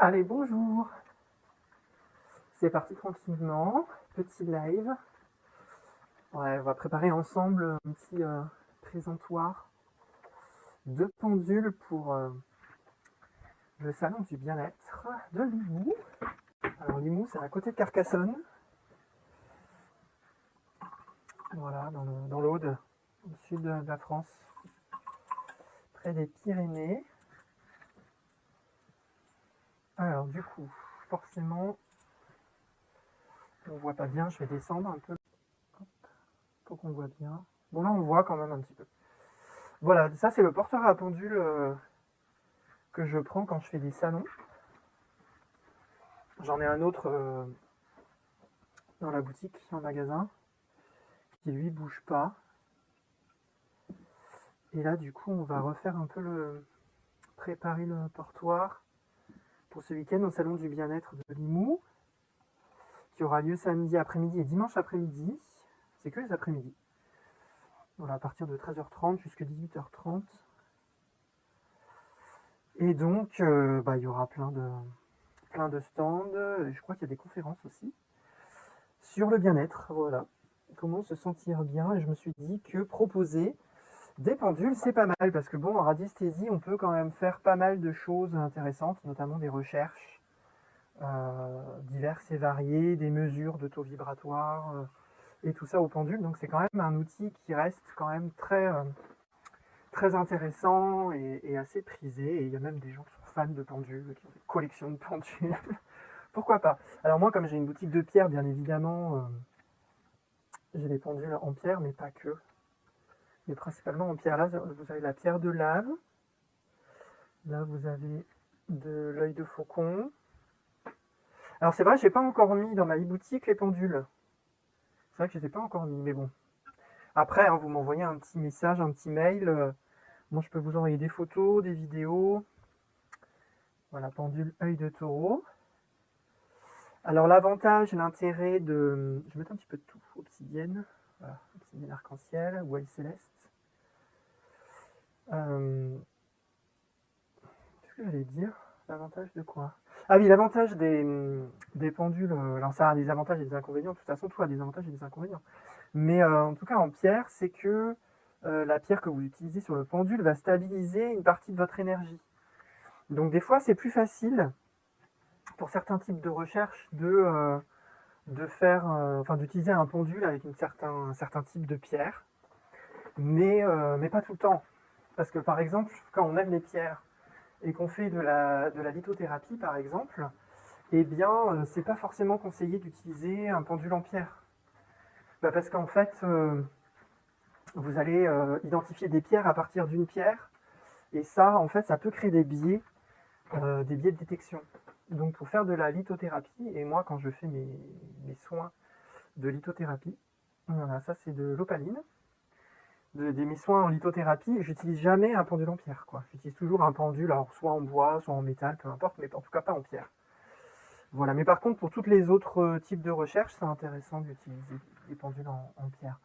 Allez, bonjour. C'est parti tranquillement. Petit live. Ouais, on va préparer ensemble un petit présentoir de pendules pour le salon du bien-être de Limoux. Alors Limoux, c'est à côté de Carcassonne. Voilà, dans l'Aude, au sud de la France, près des Pyrénées. Alors du coup, forcément, on voit pas bien, je vais descendre un peu pour qu'on voit bien. Bon là on voit quand même un petit peu. Voilà, ça c'est le porteur à pendule que je prends quand je fais des salons. J'en ai un autre dans la boutique, en magasin, qui lui bouge pas. Et là du coup on va refaire un peu préparer le portoir pour ce week-end au salon du bien-être de Limoux, qui aura lieu samedi après-midi et dimanche après-midi. C'est que les après-midi. Voilà, à partir de 13h30 jusqu'à 18h30. Et donc, il y aura plein de stands. Je crois qu'il y a des conférences aussi sur le bien-être. Voilà, comment se sentir bien. Et je me suis dit que proposer des pendules, c'est pas mal. Parce que bon, en radiesthésie, on peut quand même faire pas mal de choses intéressantes, notamment des recherches diverses et variées, des mesures de taux vibratoire et tout ça au pendule. Donc c'est quand même un outil qui reste quand même très intéressant et assez prisé. Et il y a même des gens qui sont fans de pendules, qui ont des collections de pendules. Pourquoi pas? Alors moi, comme j'ai une boutique de pierre, bien évidemment, j'ai des pendules en pierre, mais pas que. Mais principalement en pierre. Là, vous avez la pierre de lave. Là, vous avez de l'œil de faucon. Alors c'est vrai, je n'ai pas encore mis dans ma e-boutique les pendules. C'est vrai que je ne les ai pas encore mis, mais bon. Après, hein, vous m'envoyez un petit message, un petit mail. Moi, je peux vous envoyer des photos, des vidéos. Voilà, pendule œil de taureau. Alors l'avantage, l'intérêt de... Je vais mettre un petit peu de tout. Obsidienne. Voilà, obsidienne arc-en-ciel, voile céleste. Qu'est-ce que j'allais dire? L'avantage de quoi? Ah oui, l'avantage des pendules. Alors ça a des avantages et des inconvénients. De toute façon, tout a des avantages et des inconvénients. Mais en tout cas, en pierre, c'est que la pierre que vous utilisez sur le pendule va stabiliser une partie de votre énergie. Donc des fois, c'est plus facile pour certains types de recherche d'utiliser un pendule avec un certain type de pierre, mais pas tout le temps. Parce que par exemple, quand on aime les pierres et qu'on fait de la lithothérapie par exemple, eh bien c'est pas forcément conseillé d'utiliser un pendule en pierre. Parce qu'en fait, vous allez identifier des pierres à partir d'une pierre, et ça, en fait, ça peut créer des biais de détection. Donc pour faire de la lithothérapie, et moi quand je fais mes soins de lithothérapie, voilà, ça c'est de l'opaline, mes soins en lithothérapie, j'utilise jamais un pendule en pierre, quoi. J'utilise toujours un pendule, alors soit en bois, soit en métal, peu importe, mais en tout cas pas en pierre. Voilà, mais par contre pour tous les autres types de recherches, c'est intéressant d'utiliser des pendules en pierre.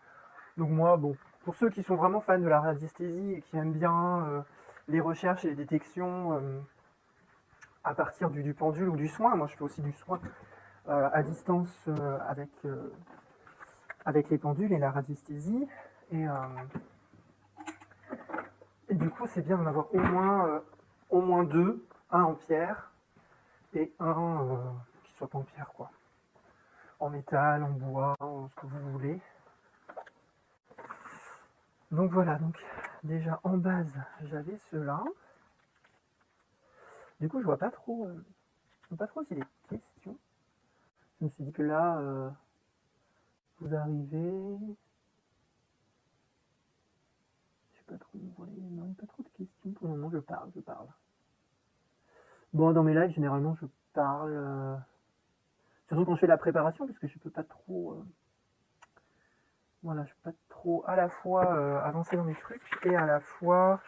Donc moi, bon, pour ceux qui sont vraiment fans de la radiesthésie et qui aiment bien les recherches et les détections à partir du pendule ou du soin, moi je fais aussi du soin à distance avec les pendules et la radiesthésie. Et du coup, c'est bien d'en avoir au moins deux, un en pierre et un qui soit pas en pierre, quoi. En métal, en bois, en ce que vous voulez. Donc voilà, donc déjà en base, j'avais cela. Du coup, je vois pas trop si les questions. Je me suis dit que là, vous arrivez. Je sais pas trop, vous voyez, non, il n'y a pas trop de questions pour le moment. Je parle. Bon, dans mes lives, généralement, je parle. Surtout quand je fais la préparation, parce que je peux pas trop. Voilà, je peux pas trop à la fois avancer dans mes trucs et à la fois.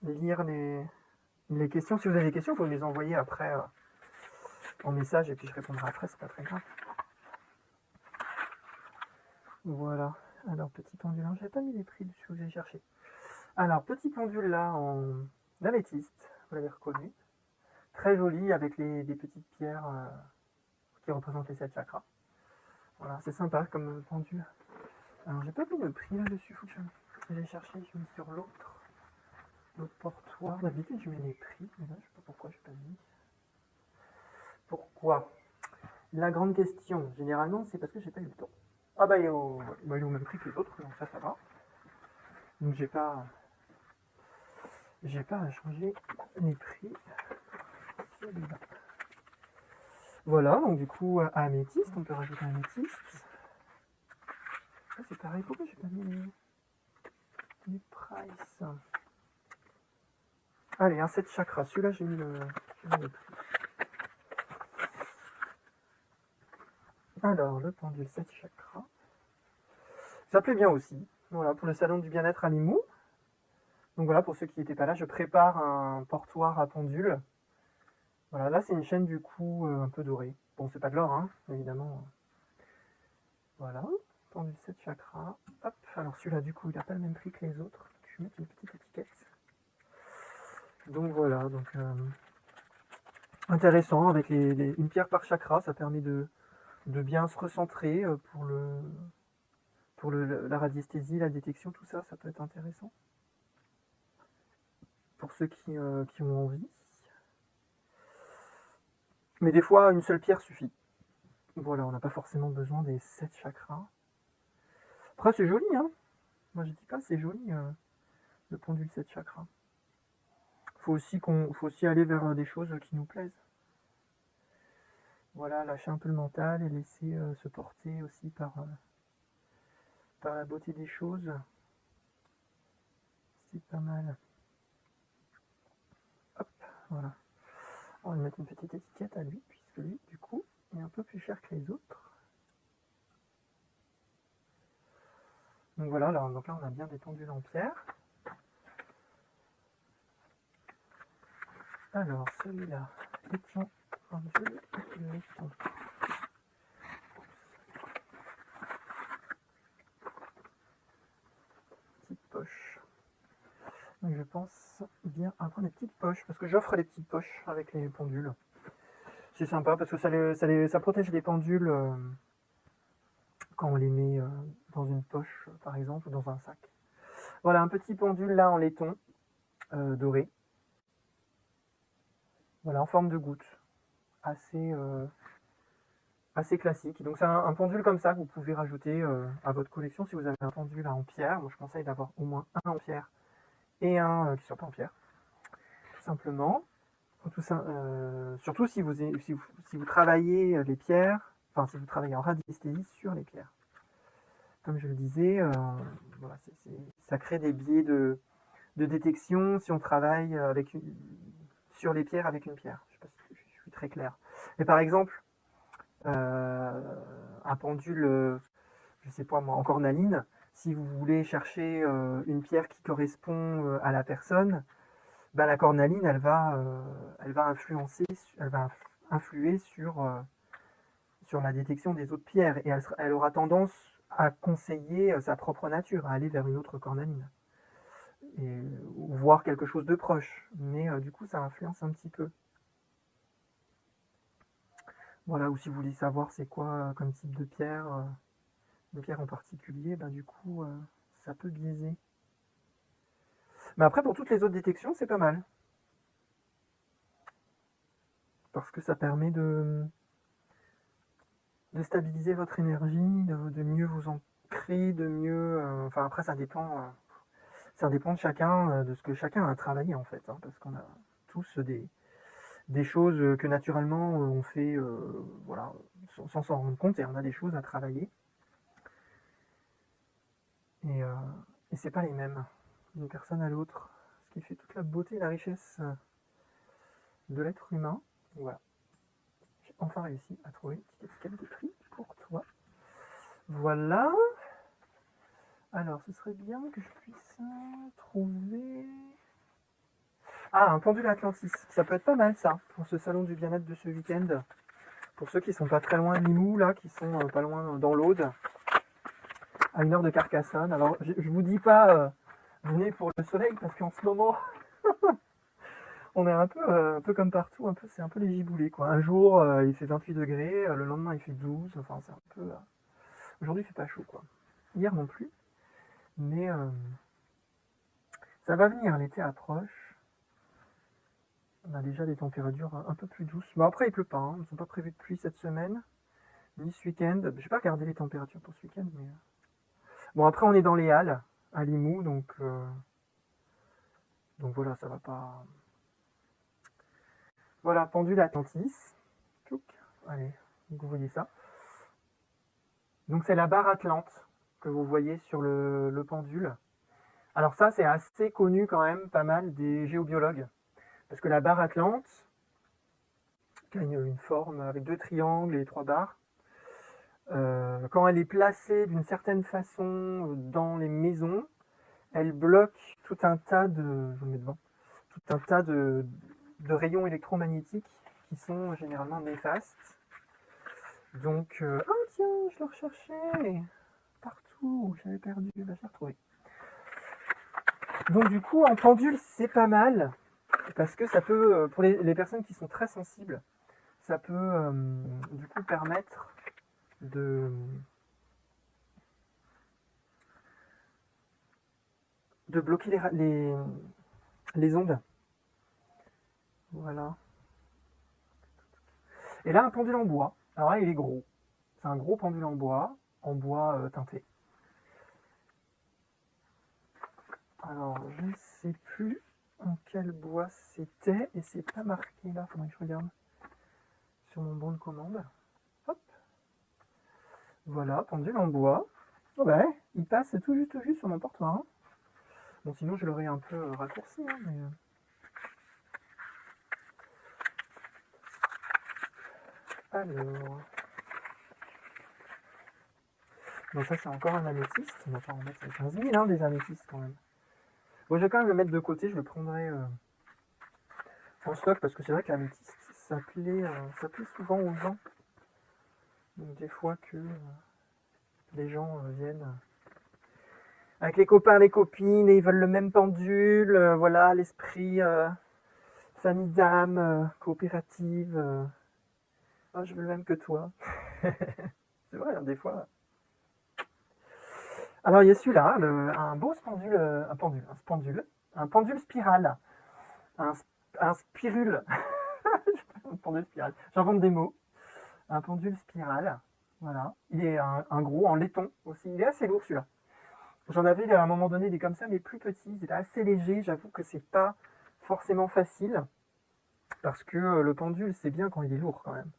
Lire les questions. Si vous avez des questions, vous pouvez les envoyer après en message et puis je répondrai après, c'est pas très grave. Voilà. Alors, petit pendule, j'avais pas mis les prix dessus, j'ai cherché. Alors, petit pendule là en améthyste, vous l'avez reconnu. Très joli avec des petites pierres qui représentent les 7 chakras. Voilà, c'est sympa comme pendule. Alors, j'ai pas mis le prix là-dessus, faut que j'aille chercher, je mets sur l'autre portoir. D'habitude, je mets les prix, mais là, je sais pas pourquoi je n'ai pas mis. Pourquoi? La grande question, généralement, c'est parce que j'ai pas eu le temps. Ah bah il est au même prix que les autres, donc ça va. Donc j'ai pas à changer les prix. Voilà, donc du coup améthyste, on peut rajouter améthyste. Ça c'est pareil, pourquoi j'ai pas mis les prices? Allez, un 7 chakras, celui-là j'ai mis le prix. Alors, le pendule 7 chakras. Ça plaît bien aussi. Voilà, pour le salon du bien-être à Limoux. Donc voilà, pour ceux qui n'étaient pas là, je prépare un portoir à pendule. Voilà, là c'est une chaîne du coup un peu dorée. Bon, c'est pas de l'or, hein, évidemment. Voilà, pendule 7 chakras. Hop, alors celui-là du coup il n'a pas le même prix que les autres. Je vais mettre une petite étiquette. Donc voilà, donc intéressant avec une pierre par chakra, ça permet de bien se recentrer pour la radiesthésie, la détection, tout ça, ça peut être intéressant. Pour ceux qui ont envie. Mais des fois, une seule pierre suffit. Voilà, on n'a pas forcément besoin des 7 chakras. Après, c'est joli, hein. Moi, je dis pas, c'est joli, le pendule 7 chakras. Faut aussi aller vers des choses qui nous plaisent. Voilà, lâcher un peu le mental et laisser se porter aussi par la beauté des choses. C'est pas mal. Hop, voilà. On va lui mettre une petite étiquette à lui, puisque lui, du coup, est un peu plus cher que les autres. Donc voilà, donc là on a bien des pendules en pierre. Alors celui-là, étant pendule, petite poche. Donc je pense bien à prendre des petites poches, parce que j'offre les petites poches avec les pendules. C'est sympa parce que ça protège les pendules quand on les met dans une poche, par exemple, ou dans un sac. Voilà, un petit pendule là en laiton doré. Voilà, en forme de goutte. Assez classique. Donc c'est un pendule comme ça que vous pouvez rajouter à votre collection si vous avez un pendule en pierre. Moi je conseille d'avoir au moins un en pierre et un qui soit pas en pierre. Tout simplement. Tout ça, surtout si vous travaillez les pierres, enfin si vous travaillez en radiesthésie sur les pierres. Comme je le disais, voilà, ça crée des biais de détection si on travaille sur les pierres avec une pierre. Je ne sais pas si je suis très clair. Mais par exemple, un pendule, je sais pas moi, en cornaline, si vous voulez chercher une pierre qui correspond à la personne, ben, la cornaline, elle va influer sur la détection des autres pierres et elle aura tendance à conseiller sa propre nature, à aller vers une autre cornaline. Ou voir quelque chose de proche. Mais du coup, ça influence un petit peu. Voilà, ou si vous voulez savoir c'est quoi comme type de pierre, une pierre en particulier, ben, du coup, ça peut biaiser. Mais après, pour toutes les autres détections, c'est pas mal. Parce que ça permet de stabiliser votre énergie, de mieux vous ancrer, de mieux... enfin, après, ça dépend de chacun, de ce que chacun a travaillé, en fait. Hein, parce qu'on a tous des choses que naturellement on fait voilà, sans s'en rendre compte, et on a des choses à travailler. Et c'est pas les mêmes d'une personne à l'autre. Ce qui fait toute la beauté et la richesse de l'être humain. Voilà. J'ai enfin réussi à trouver une petite étiquette de prix pour toi. Voilà. Alors, ce serait bien que je puisse trouver... Ah, un pendule Atlantis. Ça peut être pas mal, ça, pour ce salon du bien-être de ce week-end. Pour ceux qui sont pas très loin de Limoux, là, qui sont pas loin dans l'Aude, à 1 heure de Carcassonne. Alors, je vous dis pas Venez pour le soleil parce qu'en ce moment, on est un peu comme partout, c'est un peu les giboulées quoi. Un jour il fait 28 degrés, le lendemain il fait 12, enfin c'est un peu. Aujourd'hui il fait pas chaud quoi. Hier non plus, mais ça va venir, l'été approche. On a déjà des températures un peu plus douces. Bon après il pleut pas, hein. Ils ne sont pas prévus de pluie cette semaine, ni ce week-end. Je vais pas regarder les températures pour ce week-end, mais bon après on est dans les Halles, à Limoux, donc voilà, ça va pas. Voilà, pendule Atlantis. Tchouk. Allez, donc vous voyez ça. Donc c'est la barre Atlante que vous voyez sur le pendule. Alors ça, c'est assez connu quand même, pas mal des géobiologues. Parce que la barre Atlante, qui a une forme avec 2 triangles et 3 barres, quand elle est placée d'une certaine façon dans les maisons, elle bloque tout un tas de, je vous le mets devant, tout un tas de rayons électromagnétiques qui sont généralement néfastes. Donc, oh tiens, je le recherchais partout, j'avais perdu, bah, je l'ai retrouvé. Donc du coup, en pendule, c'est pas mal, parce que ça peut, pour les personnes qui sont très sensibles, ça peut du coup permettre de bloquer les ondes. Voilà. Et là, un pendule en bois. Alors là, il est gros. C'est un gros pendule en bois teinté. Alors, je ne sais plus en quel bois c'était, et c'est pas marqué là, faudrait que je regarde sur mon bon de commande. Hop. Voilà, pendule en bois. Ouais, il passe tout juste sur mon porte-main. Bon, sinon je l'aurais un peu raccourci, hein, mais... Alors... Bon, ça c'est encore un améthyste. On va pas en mettre 15 000, hein, des améthystes quand même. Bon, je vais quand même le mettre de côté, je le prendrai en stock, parce que c'est vrai que l'améthyste, ça plaît souvent aux gens. Donc des fois que les gens viennent avec les copains, les copines, et ils veulent le même pendule, voilà, l'esprit famille d'âme, coopérative. Oh, je veux le même que toi. C'est vrai, hein, des fois. Alors il y a celui-là, un beau pendule, un pendule spirale, un spirule, un pendule spirale. J'invente des mots. Un pendule spirale, voilà. Il est un gros en laiton aussi. Il est assez lourd celui-là. J'en avais à un moment donné des comme ça, mais plus petits. Ils étaient assez légers. J'avoue que c'est pas forcément facile parce que le pendule c'est bien quand il est lourd quand même.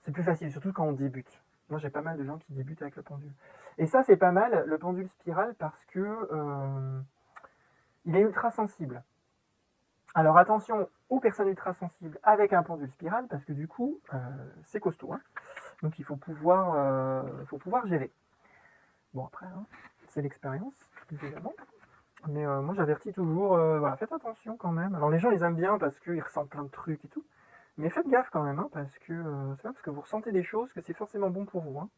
C'est plus facile, surtout quand on débute. Moi j'ai pas mal de gens qui débutent avec le pendule. Et ça c'est pas mal, le pendule spirale, parce que il est ultra sensible. Alors attention aux personnes ultra sensibles avec un pendule spirale, parce que du coup c'est costaud, hein. Donc il faut pouvoir gérer. Bon après, hein, c'est l'expérience, évidemment. Mais moi j'avertis toujours, voilà, faites attention quand même. Alors les gens ils aiment bien parce qu'ils ressentent plein de trucs et tout. Mais faites gaffe quand même, hein, parce que c'est pas parce que vous ressentez des choses que c'est forcément bon pour vous, hein.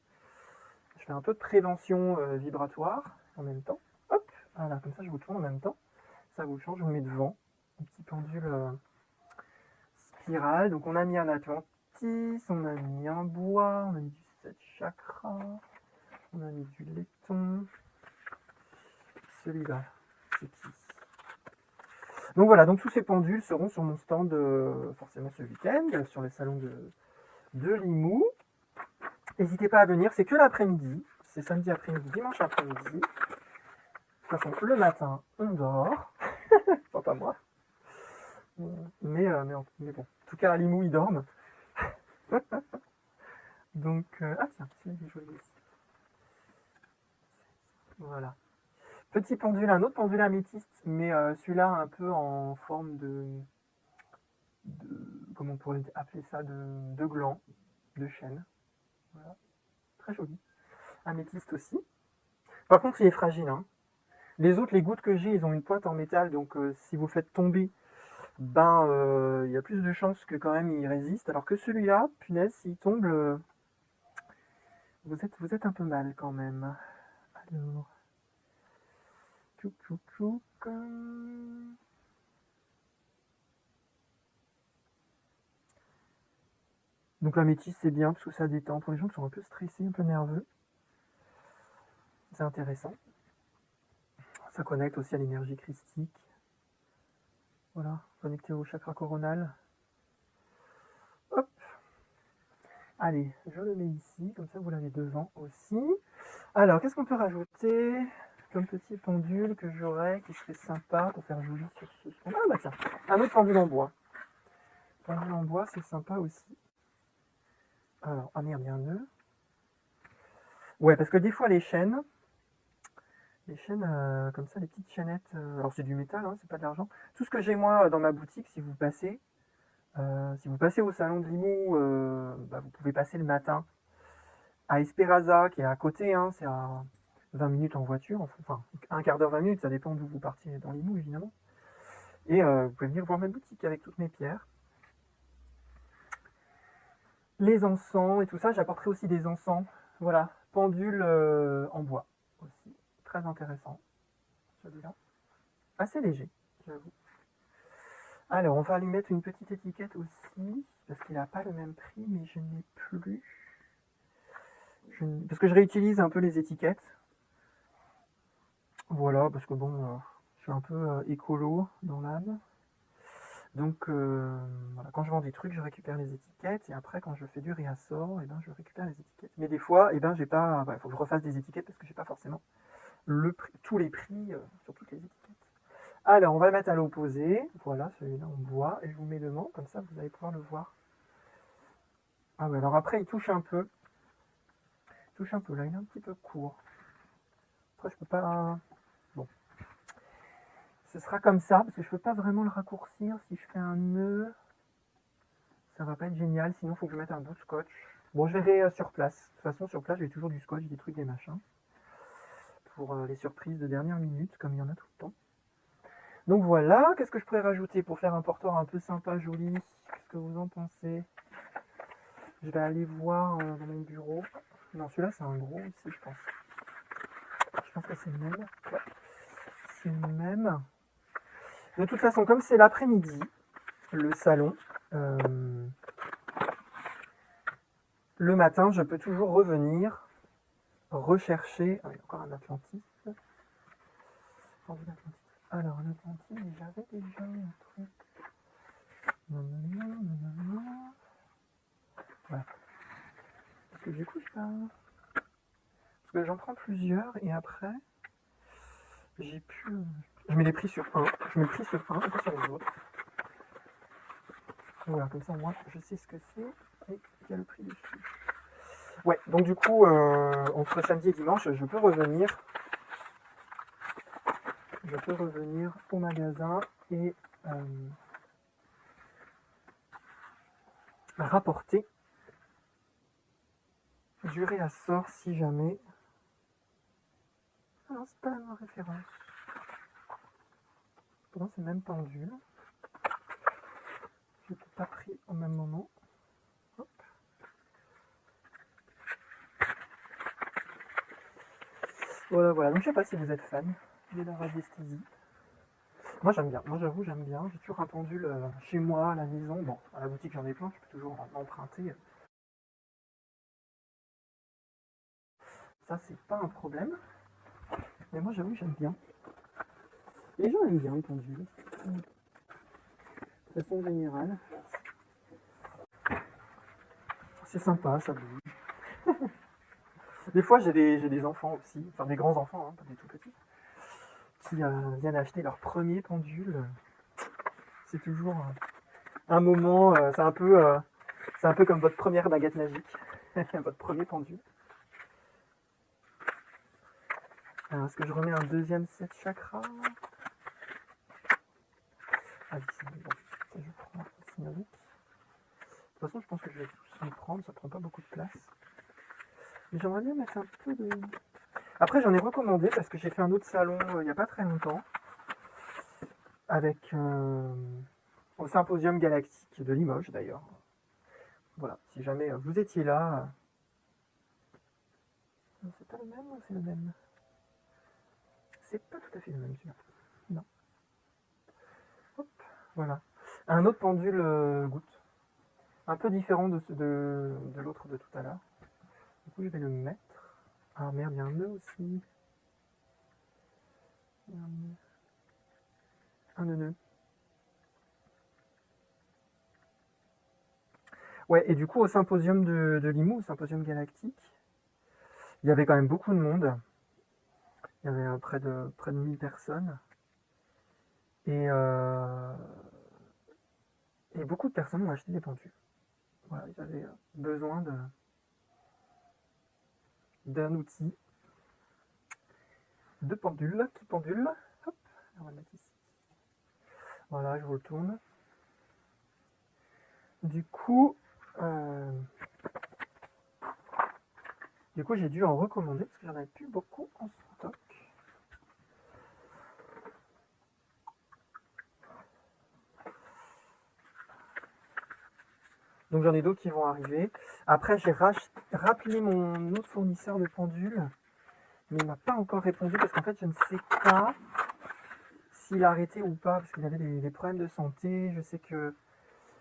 Je fais un peu de prévention vibratoire en même temps. Hop, voilà, comme ça je vous tourne en même temps. Ça vous change, je vous mets devant. Un petit pendule spirale. Donc on a mis un Atlantis, on a mis un bois, on a mis du 7 chakras, on a mis du laiton. Celui-là, c'est qui? Donc voilà, donc tous ces pendules seront sur mon stand forcément ce week-end, sur les salons de Limoux. N'hésitez pas à venir, c'est que l'après-midi, c'est samedi après-midi, dimanche après-midi. De toute façon, le matin, on dort, enfin pas moi, mais bon, en tout cas à Limoux, ils dorment. Donc, ah tiens, c'est joli aussi. Voilà. Petit pendule, un autre pendule améthyste, mais celui-là un peu en forme de comment on pourrait appeler ça, de gland, de chêne. Voilà. Très joli. Améthyste aussi. Par contre, il est fragile, hein. Les autres, les gouttes que j'ai, ils ont une pointe en métal, donc si vous faites tomber, ben, il y a plus de chances que quand même il résiste. Alors que celui-là, punaise, s'il tombe, vous êtes un peu mal quand même. Alors, tchouk, tchouk, tchouk. Donc l'améthyste c'est bien parce que ça détend pour les gens qui sont un peu stressés, un peu nerveux. C'est intéressant. Ça connecte aussi à l'énergie christique. Voilà, connecté au chakra coronal. Hop. Allez, je le mets ici, comme ça vous l'avez devant aussi. Alors, qu'est-ce qu'on peut rajouter comme petit pendule que j'aurais, qui serait sympa pour faire joli sur ce son? Ah bah tiens, un autre pendule en bois. Pendule en bois, c'est sympa aussi. Alors, ah merde, il y a un nœud. Ouais, parce que des fois les chaînes comme ça, les petites chaînettes, alors c'est du métal, hein, c'est pas de l'argent. Tout ce que j'ai moi dans ma boutique, si vous passez au salon de Limoux, bah, vous pouvez passer le matin à Esperaza, qui est à côté, hein, c'est à 20 minutes en voiture, enfin un quart d'heure, 20 minutes, ça dépend d'où vous partiez dans Limoux évidemment. Et vous pouvez venir voir ma boutique avec toutes mes pierres. Les encens et tout ça, j'apporterai aussi des encens. Voilà, pendule en bois aussi, très intéressant celui-là. Assez léger, j'avoue. Alors, on va lui mettre une petite étiquette aussi, parce qu'il n'a pas le même prix, mais je n'ai plus. Parce que je réutilise un peu les étiquettes. Voilà, parce que bon, je suis un peu écolo dans l'âme. Donc, voilà, quand je vends des trucs, je récupère les étiquettes, et après, quand je fais du réassort, eh ben, je récupère les étiquettes. Mais des fois, eh ben, j'ai pas. Il faut que je refasse des étiquettes parce que j'ai pas forcément tous les prix sur toutes les étiquettes. Alors, on va le mettre à l'opposé. Voilà, celui-là en bois. Et je vous mets devant, comme ça, vous allez pouvoir le voir. Ah ouais, alors après, il touche un peu. Il touche un peu, là, il est un petit peu court. Après, je peux pas... Bon. Ce sera comme ça, parce que je peux pas vraiment le raccourcir. Si je fais un nœud, ça va pas être génial. Sinon, il faut que je mette un bout de scotch. Bon, je verrai sur place. De toute façon, sur place, j'ai toujours du scotch, des trucs, des machins. Pour les surprises de dernière minute, comme il y en a tout le temps. Donc voilà, qu'est-ce que je pourrais rajouter pour faire un porteur un peu sympa, joli? Qu'est-ce que vous en pensez? Je vais aller voir dans mon bureau. Non, celui-là, c'est un gros aussi, je pense. Je pense que c'est le même. Ouais, c'est le même. De toute façon, comme c'est l'après-midi, le salon, le matin, je peux toujours revenir rechercher. Ah, il y a encore un Atlantis. Alors, un Atlantis, j'avais déjà un truc. Voilà. Parce que du coup, parce que j'en prends plusieurs et après, j'ai pu. Je mets les prix sur un. Je mets le prix sur un et pas sur les autres. Voilà, comme ça, moi, je sais ce que c'est et il y a le prix dessus. Ouais, donc du coup, entre samedi et dimanche, je peux revenir au magasin et rapporter du réassort si jamais. Ah non, c'est pas la même référence. Pourtant, c'est le même pendule. Je n'ai pas pris au même moment. Hop. Voilà. Donc, je sais pas si vous êtes fan de la radiesthésie. Moi, j'aime bien. Moi, j'avoue, j'aime bien. J'ai toujours un pendule chez moi, à la maison. Bon, à la boutique, j'en ai plein. Je peux toujours en emprunter. Ça, c'est pas un problème. Mais moi, j'avoue, j'aime bien. Les gens aiment bien les pendules. De façon générale. C'est sympa, ça bouge. Des fois, j'ai des enfants aussi, enfin des grands enfants, hein, pas des tout petits, qui viennent acheter leur premier pendule. C'est toujours un moment, c'est un peu comme votre première baguette magique, votre premier pendule. Alors, est-ce que je remets un deuxième set chakra? Ah oui, c'est bon. Ça, je prends symbolique. De toute façon, je pense que je vais tous les prendre, ça prend pas beaucoup de place. Mais j'aimerais bien mettre un peu de... Après, j'en ai recommandé parce que j'ai fait un autre salon il n'y a pas très longtemps avec au Symposium Galactique de Limoges d'ailleurs. Voilà, si jamais vous étiez là. C'est pas le même ou c'est le même? C'est pas tout à fait le même celui-là. Non. Voilà. Un autre pendule goutte, un peu différent de l'autre de tout à l'heure. Du coup, je vais le mettre. Ah merde, il y a un nœud aussi. Il y a un nœud. Ouais, et du coup, au symposium de Limoux, au symposium galactique, il y avait quand même beaucoup de monde. Il y avait près de 1000 personnes. Et beaucoup de personnes ont acheté des pendules. Voilà, ils avaient besoin d'un outil de pendule qui pendule. Hop, on va le mettre ici. Voilà, je vous le tourne. Du coup, j'ai dû en recommander parce que j'en avais plus beaucoup en stock. Donc j'en ai d'autres qui vont arriver. Après, j'ai rappelé mon autre fournisseur de pendules, mais il m'a pas encore répondu parce qu'en fait, je ne sais pas s'il a arrêté ou pas parce qu'il avait des problèmes de santé. Je sais que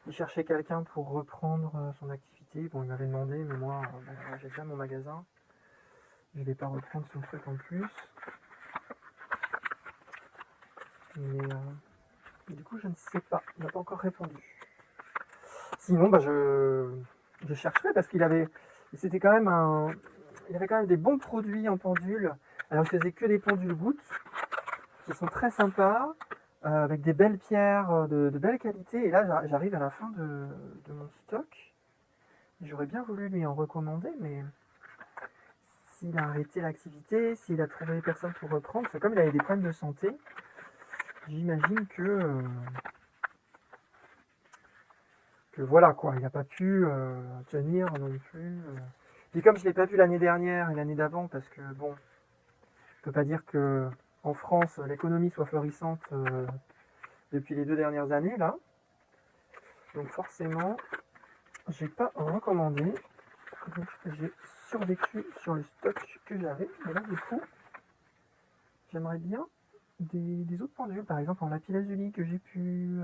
il cherchait quelqu'un pour reprendre son activité. Bon, il m'avait demandé, mais moi, j'ai déjà mon magasin. Je ne vais pas reprendre son truc en plus. Mais du coup, je ne sais pas. Il n'a pas encore répondu. Sinon, je chercherai parce qu'il avait, c'était quand même il avait quand même des bons produits en pendule. Alors, il faisait que des pendules gouttes qui sont très sympas, avec des belles pierres de belle qualité. Et là, j'arrive à la fin de mon stock. J'aurais bien voulu lui en recommander, mais s'il a arrêté l'activité, s'il a trouvé personne pour reprendre, c'est comme il avait des problèmes de santé, j'imagine que voilà quoi, il n'a pas pu tenir non plus. Et comme je ne l'ai pas vu l'année dernière et l'année d'avant, parce que bon, je peux pas dire que en France l'économie soit florissante depuis les 2 dernières années là, donc forcément j'ai pas recommandé, donc j'ai survécu sur le stock que j'avais, mais là du coup j'aimerais bien des autres pendules, par exemple en lapis lazuli que j'ai pu...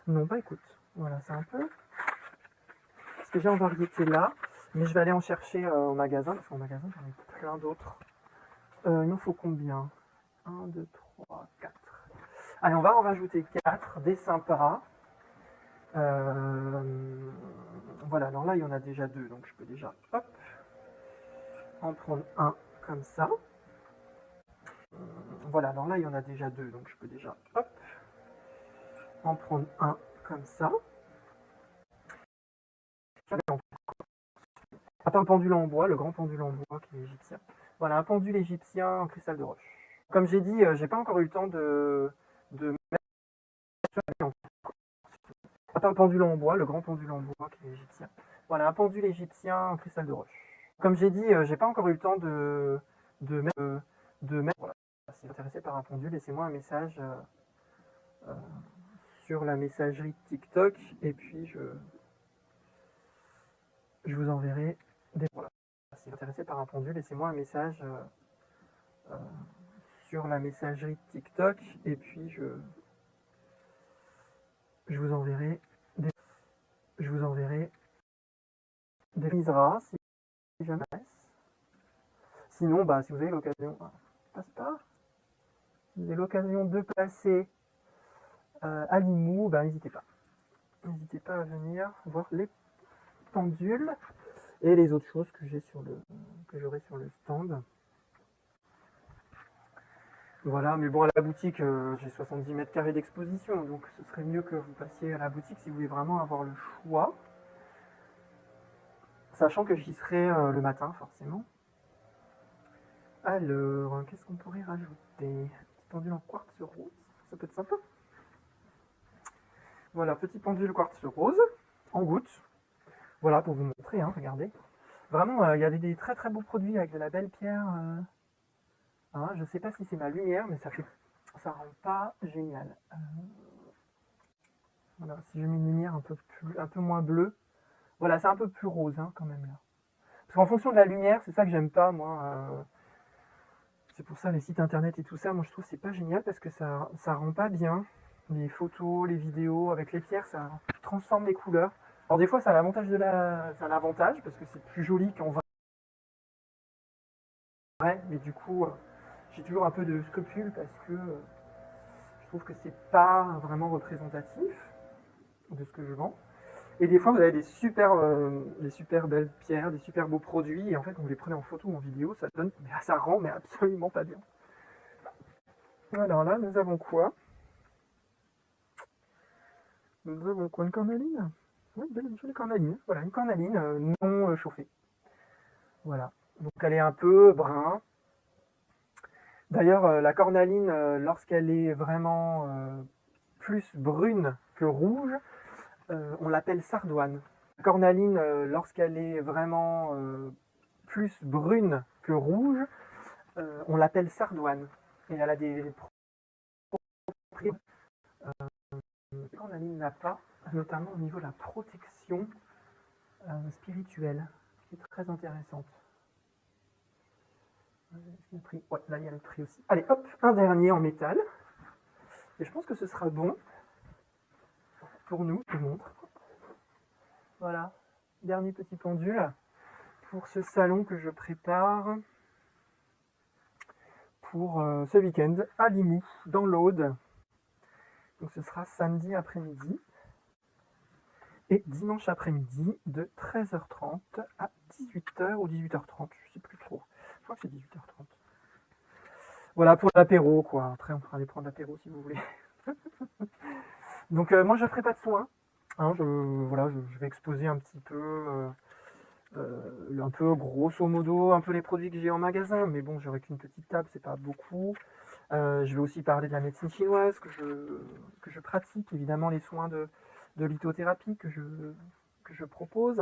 Non, bah écoute, voilà, c'est un peu ce que j'ai en variété là, mais je vais aller en chercher au magasin, parce qu'au magasin j'en ai plein d'autres. Il m'en faut combien? 1, 2, 3, 4. Allez, on va en rajouter 4, des sympas. Voilà, alors là il y en a déjà 2, donc je peux déjà, hop, en prendre un comme ça. Voilà, alors là il y en a déjà 2, donc je peux déjà, hop, en prendre un comme ça. À part le pendule en bois, le grand pendule en bois qui est égyptien. Voilà, un pendule égyptien en cristal de roche. Comme j'ai dit, j'ai pas encore eu le temps de mettre à part le pendule en bois, le grand pendule en bois qui est égyptien. Voilà, un pendule égyptien en cristal de roche. Comme j'ai dit, j'ai pas encore eu le temps de mettre voilà. Si vous êtes intéressé par un pendule, laissez-moi un message euh, sur la messagerie TikTok et puis je vous enverrai des... Voilà. Si vous êtes intéressé par un pendule, laissez-moi un message euh, sur la messagerie TikTok et puis je vous enverrai des Misra si jamais. Sinon, bah, si vous avez l'occasion, passe pas. Si vous avez l'occasion de passer à Limoux, bah, n'hésitez pas. N'hésitez pas à venir voir les pendules et les autres choses que j'aurai sur le stand. Voilà, mais bon, à la boutique, j'ai 70 mètres carrés d'exposition, donc ce serait mieux que vous passiez à la boutique si vous voulez vraiment avoir le choix. Sachant que j'y serai le matin, forcément. Alors, qu'est-ce qu'on pourrait rajouter? Petit pendule en quartz rose, ça peut être sympa. Voilà, petit pendule quartz rose, en gouttes. Voilà, pour vous montrer, hein, regardez. Vraiment, il y avait des très très beaux produits avec de la belle pierre. Hein, je sais pas si c'est ma lumière, mais ça rend pas génial. Voilà, si je mets une lumière un peu moins bleue, voilà, c'est un peu plus rose hein, quand même là. Parce qu'en fonction de la lumière, c'est ça que j'aime pas moi. C'est pour ça les sites internet et tout ça, moi je trouve que c'est pas génial parce que ça rend pas bien. les photos, les vidéos avec les pierres, ça transforme les couleurs. Alors des fois, ça a l'avantage ça a l'avantage parce que c'est plus joli qu'en vrai, mais du coup, j'ai toujours un peu de scrupule parce que je trouve que c'est pas vraiment représentatif de ce que je vends. Et des fois, vous avez des super belles pierres, des super beaux produits, et en fait, vous les prenez en photo ou en vidéo, ça rend mais absolument pas bien. Alors là, nous avons quoi? Nous avons quoi? Une cornaline? Oui, une jolie cornaline. Voilà, une cornaline non chauffée. Voilà. Donc elle est un peu brun. D'ailleurs, la cornaline, lorsqu'elle est vraiment plus brune que rouge, on l'appelle sardoine. La cornaline, lorsqu'elle est vraiment plus brune que rouge, on l'appelle sardoine. Et elle a des propriétés que la cornaline n'a pas, notamment au niveau de la protection spirituelle, qui est très intéressante. Ouais, là il y a le prix aussi. Allez, hop, un dernier en métal. Et je pense que ce sera bon pour nous. Je vous montre. Voilà, dernier petit pendule pour ce salon que je prépare pour ce week-end à Limoux, dans l'Aude. Donc ce sera samedi après-midi et dimanche après-midi de 13h30 à 18h ou 18h30, je sais plus trop. Je crois que c'est 18h30. Voilà pour l'apéro, quoi. Après, on pourra aller prendre l'apéro si vous voulez. Donc moi, je ferai pas de soins. Hein, voilà, je vais exposer un petit peu, un peu grosso modo, un peu les produits que j'ai en magasin. Mais bon, j'aurai qu'une petite table, c'est pas beaucoup. Je vais aussi parler de la médecine chinoise que je pratique, évidemment les soins de lithothérapie que je propose.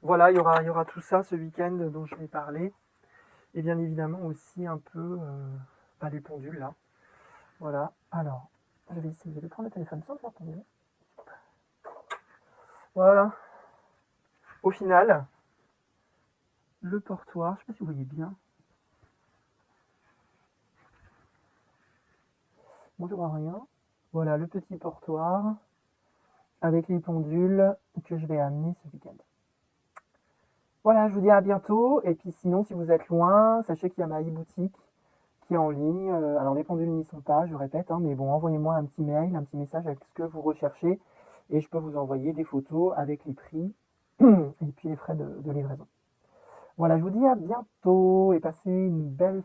Voilà, il y aura tout ça ce week-end dont je vais parler. Et bien évidemment aussi un peu les pendules là. Voilà, alors, je vais essayer de prendre le téléphone sans faire tomber. Voilà. Au final, le portoir, je ne sais pas si vous voyez bien. Bon, je vois rien. Voilà, le petit portoir avec les pendules que je vais amener ce week-end. Voilà, je vous dis à bientôt. Et puis sinon, si vous êtes loin, sachez qu'il y a ma e-boutique qui est en ligne. Alors les pendules n'y sont pas, je répète, hein, mais bon, envoyez-moi un petit mail, un petit message avec ce que vous recherchez. Et je peux vous envoyer des photos avec les prix et puis les frais de livraison. Voilà, je vous dis à bientôt et passez une belle